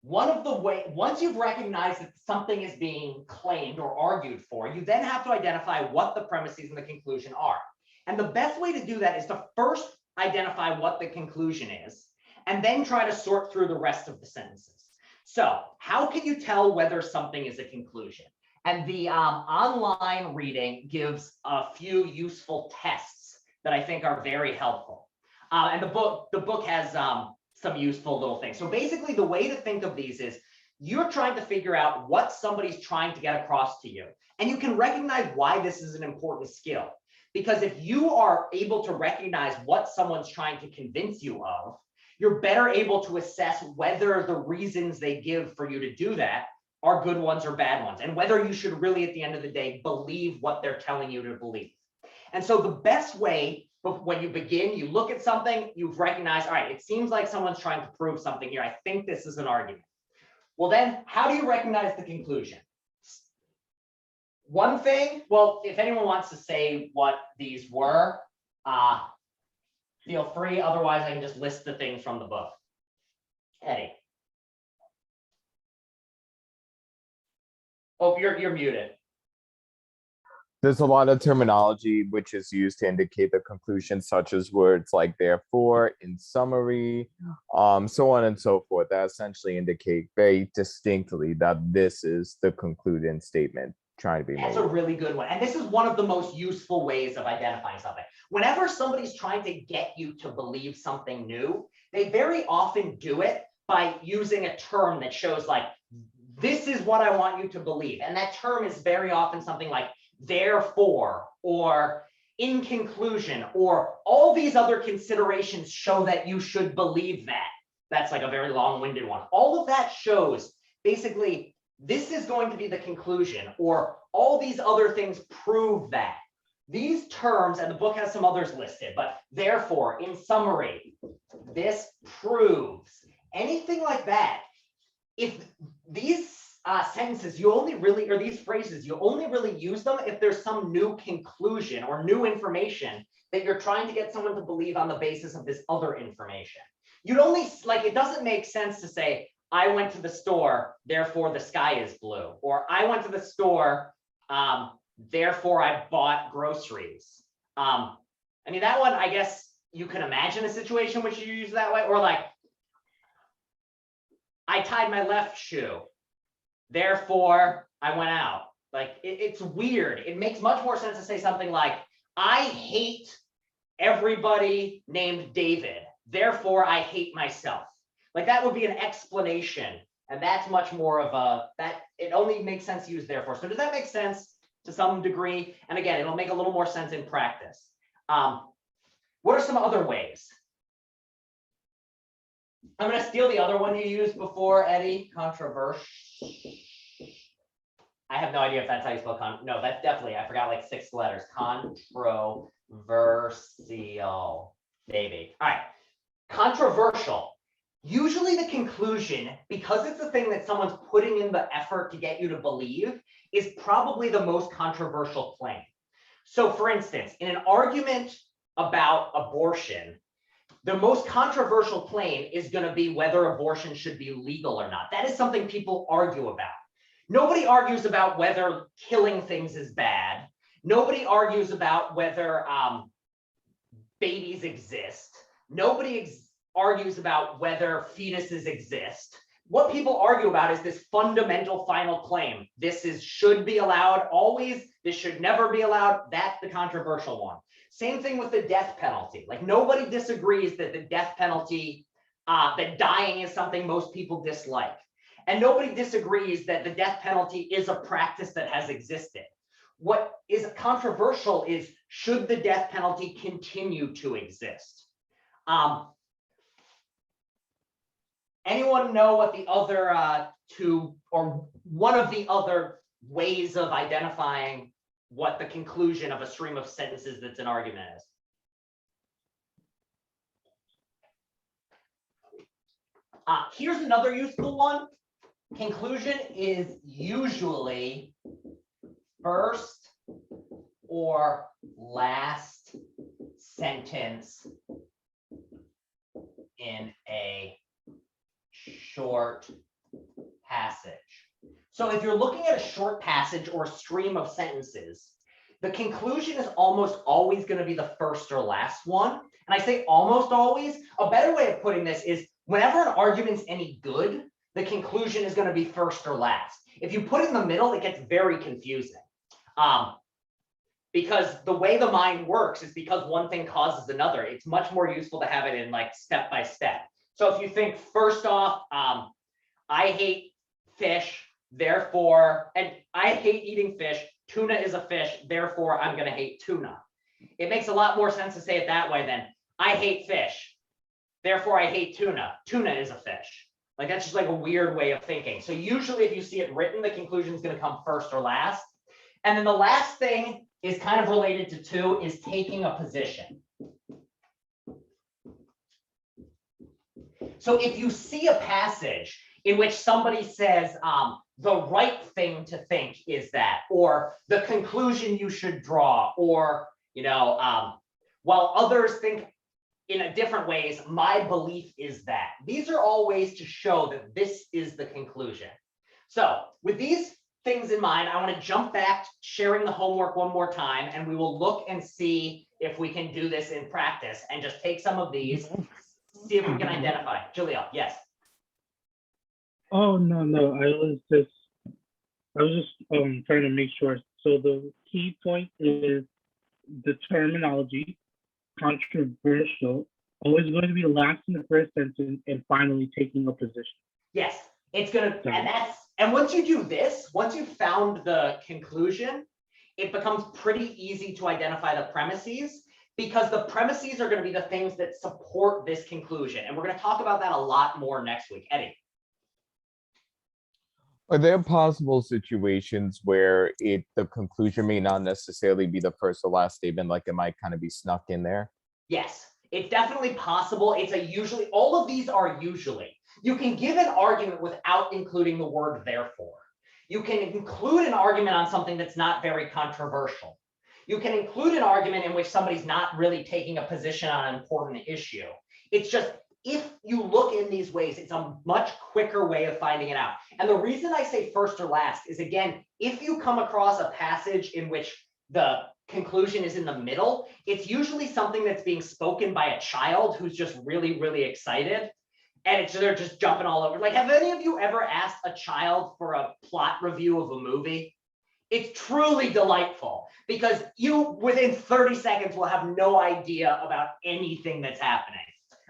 S1: once you've recognized that something is being claimed or argued for, you then have to identify what the premises and the conclusion are. And the best way to do that is to first identify what the conclusion is, and then try to sort through the rest of the sentences. So how can you tell whether something is a conclusion? And the online reading gives a few useful tests that I think are very helpful. And the book has some useful little things. So basically the way to think of these is you're trying to figure out what somebody's trying to get across to you. And you can recognize why this is an important skill. Because if you are able to recognize what someone's trying to convince you of, you're better able to assess whether the reasons they give for you to do that are good ones or bad ones, and whether you should really, at the end of the day, believe what they're telling you to believe. And so the best way, when you begin, you look at something, you've recognized, all right, it seems like someone's trying to prove something here. I think this is an argument. Well, then how do you recognize the conclusion? One thing, well, if anyone wants to say what these were, feel free. Otherwise, I can just list the things from the book. Eddie. Oh, you're muted.
S4: There's a lot of terminology which is used to indicate the conclusion, such as words like therefore, in summary, so on and so forth, that essentially indicate very distinctly that this is the concluding statement trying to be made.
S1: That's a really good one. And this is one of the most useful ways of identifying something. Whenever somebody's trying to get you to believe something new, they very often do it by using a term that shows like, this is what I want you to believe. And that term is very often something like therefore, or in conclusion, or all these other considerations show that you should believe that. That's like a very long-winded one. All of that shows basically this is going to be the conclusion, or all these other things prove that. These terms, and the book has some others listed, but therefore, in summary, this proves, anything like that. If these sentences, you only really, or these phrases, you only really use them if there's some new conclusion or new information that you're trying to get someone to believe on the basis of this other information. you'd only, like, it doesn't make sense to say, I went to the store, therefore the sky is blue, or I went to the store, therefore I bought groceries. I mean, that one, I guess you can imagine a situation which you use that way, or like, I tied my left shoe, therefore I went out. Like, it's weird. It makes much more sense to say something like, I hate everybody named David, therefore I hate myself. Like, that would be an explanation, and that's much more of a, that it only makes sense to use therefore. So does that make sense to some degree? And again, it'll make a little more sense in practice. What are some other ways? I'm going to steal the other one you used before, Eddie. Controversial. I have no idea if that's how you spell no, that's definitely, I forgot like 6 letters. Controversial, maybe. All right. Controversial. Usually the conclusion, because it's the thing that someone's putting in the effort to get you to believe, is probably the most controversial claim. So for instance, in an argument about abortion, the most controversial claim is going to be whether abortion should be legal or not. That is something people argue about. Nobody argues about whether killing things is bad. Nobody argues about whether babies exist. Nobody argues about whether fetuses exist. What people argue about is this fundamental final claim. This should be allowed always. This should never be allowed. That's the controversial one. Same thing with the death penalty. Like, nobody disagrees that the death penalty, that dying is something most people dislike. And nobody disagrees that the death penalty is a practice that has existed. What is controversial is, should the death penalty continue to exist? Anyone know what the other two, or one of the other ways of identifying what the conclusion of a stream of sentences that's an argument is? Here's another useful one. Conclusion is usually first or last sentence in a short passage. So if you're looking at a short passage or a stream of sentences, the conclusion is almost always going to be the first or last one. And I say almost always. A better way of putting this is, whenever an argument's any good, the conclusion is going to be first or last. If you put it in the middle, it gets very confusing. Because the way the mind works is because one thing causes another. It's much more useful to have it in like step by step. So if you think first off, I hate fish, therefore, and I hate eating fish, tuna is a fish, therefore I'm going to hate tuna. It makes a lot more sense to say it that way than I hate fish, therefore I hate tuna. Tuna is a fish. Like, that's just like a weird way of thinking. So usually if you see it written, the conclusion is going to come first or last. And then the last thing is kind of related to two, is taking a position. So if you see a passage in which somebody says the right thing to think is that, or the conclusion you should draw, or, you know, while others think in a different ways, my belief is that. These are all ways to show that this is the conclusion. So with these things in mind, I want to jump back to sharing the homework one more time, and we will look and see if we can do this in practice and just take some of these, see if we can identify. Julia, yes.
S3: Oh, no. I was just trying to make sure. So the key point is the terminology, controversial, always going to be last in the first sentence, and finally taking a position.
S1: Yes, it's gonna, and once you do this, once you've found the conclusion, it becomes pretty easy to identify the premises, because the premises are going to be the things that support this conclusion. And we're going to talk about that a lot more next week. Eddie.
S4: Are there possible situations where the conclusion may not necessarily be the first or last statement, like it might kind of be snuck in there?
S1: Yes, it's definitely possible. It's a usually, all of these are usually. You can give an argument without including the word therefore. You can include an argument on something that's not very controversial. You can include an argument in which somebody's not really taking a position on an important issue. It's just, if you look in these ways, it's a much quicker way of finding it out. And the reason I say first or last is, again, if you come across a passage in which the conclusion is in the middle, it's usually something that's being spoken by a child who's just really, really excited. And they're just jumping all over. Like, have any of you ever asked a child for a plot review of a movie? It's truly delightful because you, within 30 seconds, will have no idea about anything that's happening.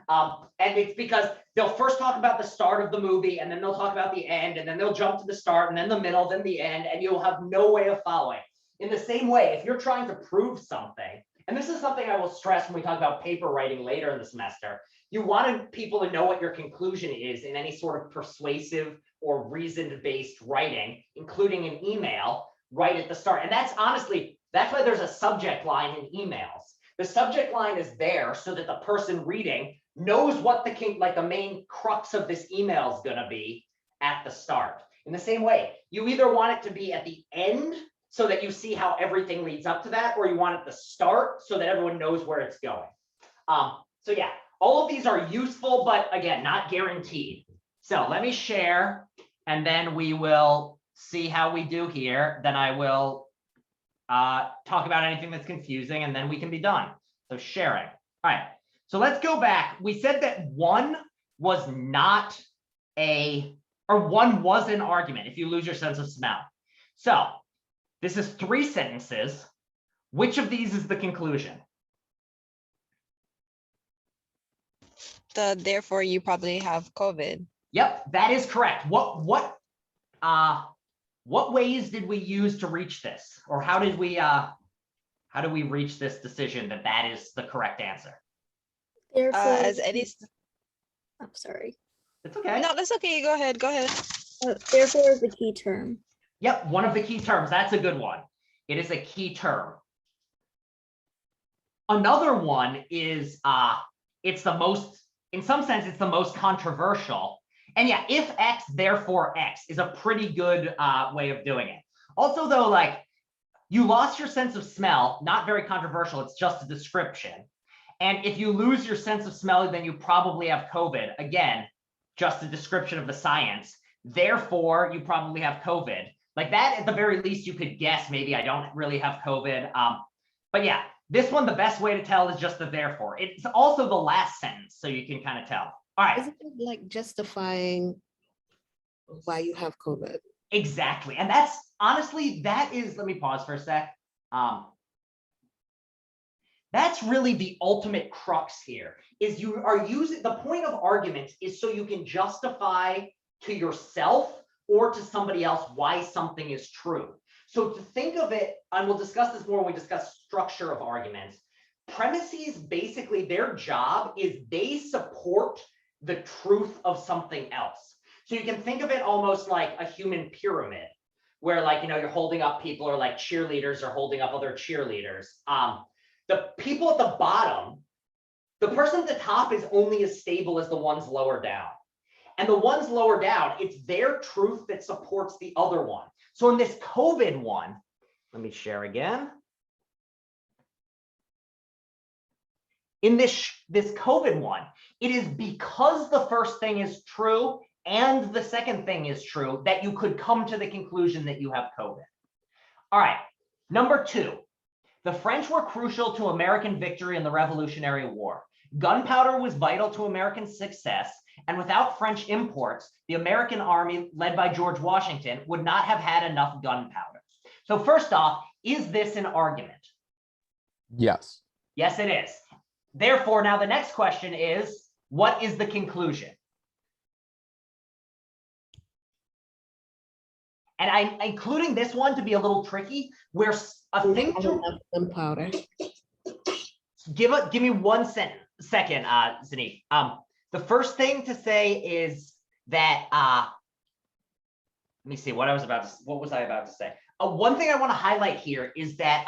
S1: And it's because they'll first talk about the start of the movie, and then they'll talk about the end, and then they'll jump to the start, and then the middle, then the end, and you'll have no way of following. In the same way, if you're trying to prove something, and this is something I will stress when we talk about paper writing later in the semester, you want people to know what your conclusion is in any sort of persuasive or reasoned-based writing, including an email, right at the start. And that's honestly, that's why there's a subject line in emails. The subject line is there so that the person reading knows what the main crux of this email is going to be at the start. In the same way, you either want it to be at the end so that you see how everything leads up to that, or you want it to start so that everyone knows where it's going. So yeah, all of these are useful, but again, not guaranteed. So let me share, and then we will see how we do here. Then I will talk about anything that's confusing, and then we can be done. So sharing. All right. So let's go back. We said that one was not one was an argument if you lose your sense of smell. So this is 3 sentences. Which of these is the conclusion?
S2: Therefore you probably have COVID.
S1: Yep, that is correct. What ways did we use to reach this? Or how do we reach this decision that that is the correct answer?
S7: Therefore,
S2: As Eddie,
S7: I'm sorry.
S1: It's okay.
S2: no, that's okay. Go ahead. Go ahead.
S7: Therefore is the key term.
S1: Yep, one of the key terms. That's a good one. It is a key term. Another one is it's the most, in some sense, it's the most controversial. And yeah, if X, therefore X is a pretty good way of doing it. Also, though, like, you lost your sense of smell, not very controversial. It's just a description. And if you lose your sense of smell, then you probably have COVID. Again, just a description of the science. Therefore, you probably have COVID. Like that, at the very least, you could guess, maybe I don't really have COVID. But yeah, this one, the best way to tell is just the therefore. It's also the last sentence, so you can kind of tell. All right.
S8: Isn't it like justifying why you have COVID?
S1: Exactly. And that's honestly, that is, let me pause for a sec. That's really the ultimate crux here, is you are using, the point of arguments is so you can justify to yourself or to somebody else why something is true. So to think of it, and we'll discuss this more when we discuss structure of arguments, premises, basically their job is they support the truth of something else. So you can think of it almost like a human pyramid, where, like, you know, you're holding up people, or like cheerleaders are holding up other cheerleaders. The people at the bottom, the person at the top is only as stable as the ones lower down. And the ones lower down, it's their truth that supports the other one. So in this COVID one, let me share again. In this COVID one, it is because the first thing is true and the second thing is true that you could come to the conclusion that you have COVID. All right, number 2. The French were crucial to American victory in the Revolutionary War. Gunpowder was vital to American success, and without French imports, the American army, led by George Washington, would not have had enough gunpowder. So first off, is this an argument?
S4: Yes.
S1: Yes, it is. Therefore, now the next question is, what is the conclusion? And I'm including this one to be a little tricky, where a thing to
S8: Gunpowder.
S1: give me 1 second, Zaneef. The first thing to say is that let me see what was I about to say? One thing I want to highlight here is that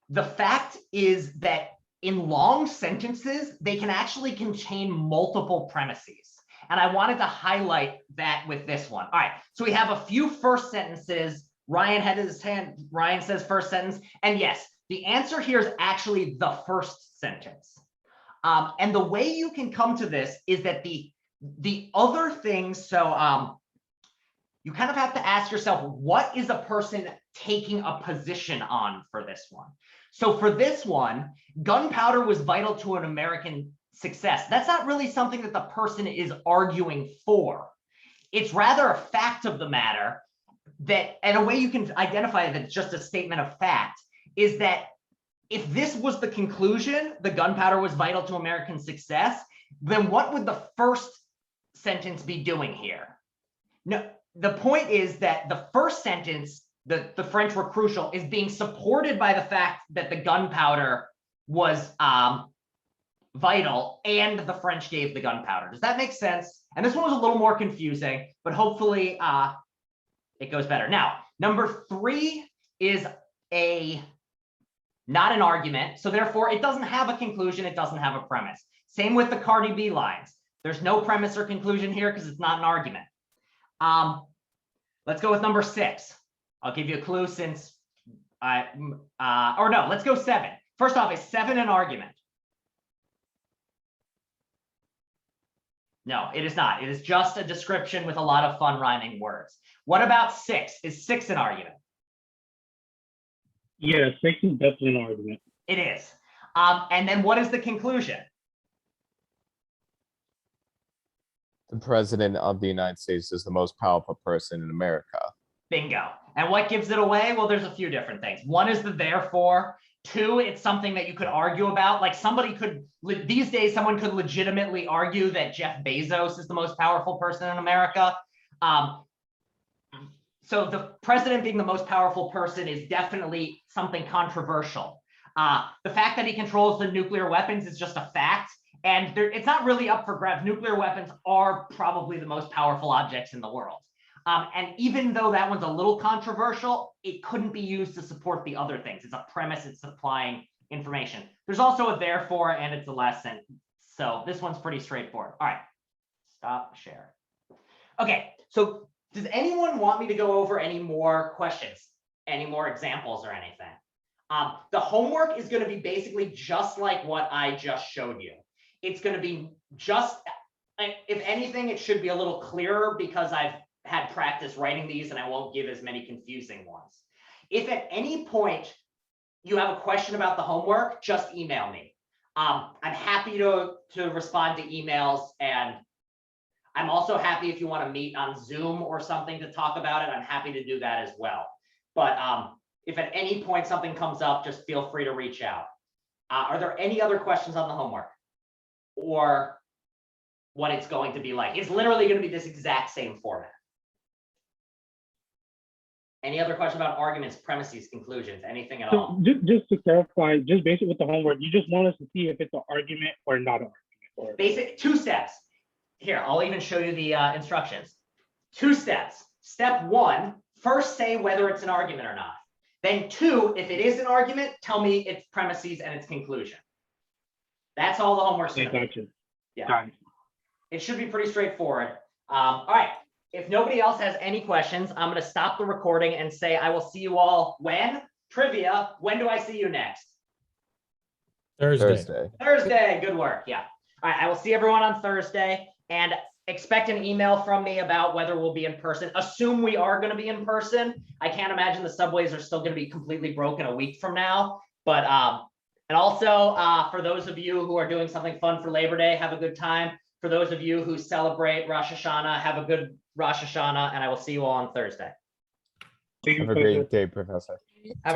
S1: the fact is that in long sentences, they can actually contain multiple premises. And I wanted to highlight that with this one. All right, so we have a few first sentences. Ryan had his hand, Ryan says first sentence. And yes, the answer here is actually the first sentence. And the way you can come to this is that the other things, so you kind of have to ask yourself, what is a person taking a position on for this one? So for this one, gunpowder was vital to an American success. That's not really something that the person is arguing for. It's rather a fact of the matter that, and a way you can identify that it's just a statement of fact, is that if this was the conclusion, the gunpowder was vital to American success, then what would the first sentence be doing here? No, the point is that the first sentence, the French were crucial, is being supported by the fact that the gunpowder was vital and the French gave the gunpowder. Does that make sense? And this one was a little more confusing, but hopefully it goes better. Now, number 3 is not an argument. So therefore it doesn't have a conclusion. It doesn't have a premise. Same with the Cardi B lines. There's no premise or conclusion here because it's not an argument. Let's go with number 6. I'll give you a clue since or no, let's go 7. First off, is 7 an argument? No, it is not. It is just a description with a lot of fun rhyming words. What about 6? Is 6 an argument?
S3: Yeah, 6 is definitely an argument.
S1: It is. And then what is the conclusion?
S4: The president of the United States is the most powerful person in America.
S1: Bingo. And what gives it away? Well, there's a few different things. 1 is the therefore. 2, it's something that you could argue about. Like somebody could, these days, someone could legitimately argue that Jeff Bezos is the most powerful person in America. So the president being the most powerful person is definitely something controversial. The fact that he controls the nuclear weapons is just a fact. And it's not really up for grabs. Nuclear weapons are probably the most powerful objects in the world. And even though that one's a little controversial, it couldn't be used to support the other things. It's a premise, it's supplying information. There's also a therefore, and it's the last sentence. So this one's pretty straightforward. All right, stop share. Okay, so does anyone want me to go over any more questions, any more examples or anything? The homework is going to be basically just like what I just showed you. It's going to be just, if anything, it should be a little clearer because I've had practice writing these and I won't give as many confusing ones. If at any point you have a question about the homework, just email me. I'm happy to respond to emails, and I'm also happy if you want to meet on Zoom or something to talk about it. I'm happy to do that as well. But if at any point something comes up, just feel free to reach out. Are there any other questions on the homework or what it's going to be like? It's literally going to be this exact same format. Any other question about arguments, premises, conclusions, anything at all?
S3: So just to clarify, just basically with the homework, you just want us to see if it's an argument or not an argument.
S1: Basic 2 steps. Here, I'll even show you the instructions. 2 steps. Step 1, first say whether it's an argument or not. Then 2, if it is an argument, tell me its premises and its conclusion. That's all the homework's
S3: Okay,
S1: gonna be.
S3: gotcha.
S1: Yeah.
S3: Got it.
S1: It should be pretty straightforward. All right. If nobody else has any questions, I'm going to stop the recording and say I will see you all when? Trivia. When do I see you next?
S5: Thursday.
S1: Thursday. Good work. Yeah. All right. I will see everyone on Thursday and expect an email from me about whether we'll be in person. Assume we are going to be in person. I can't imagine the subways are still going to be completely broken a week from now. But and also for those of you who are doing something fun for Labor Day, have a good time. For those of you who celebrate Rosh Hashanah, have a good Rosh Hashanah, and I will see you all on Thursday.
S3: Thank you,
S4: Have a
S3: Professor.
S4: great day, Professor.
S1: Have a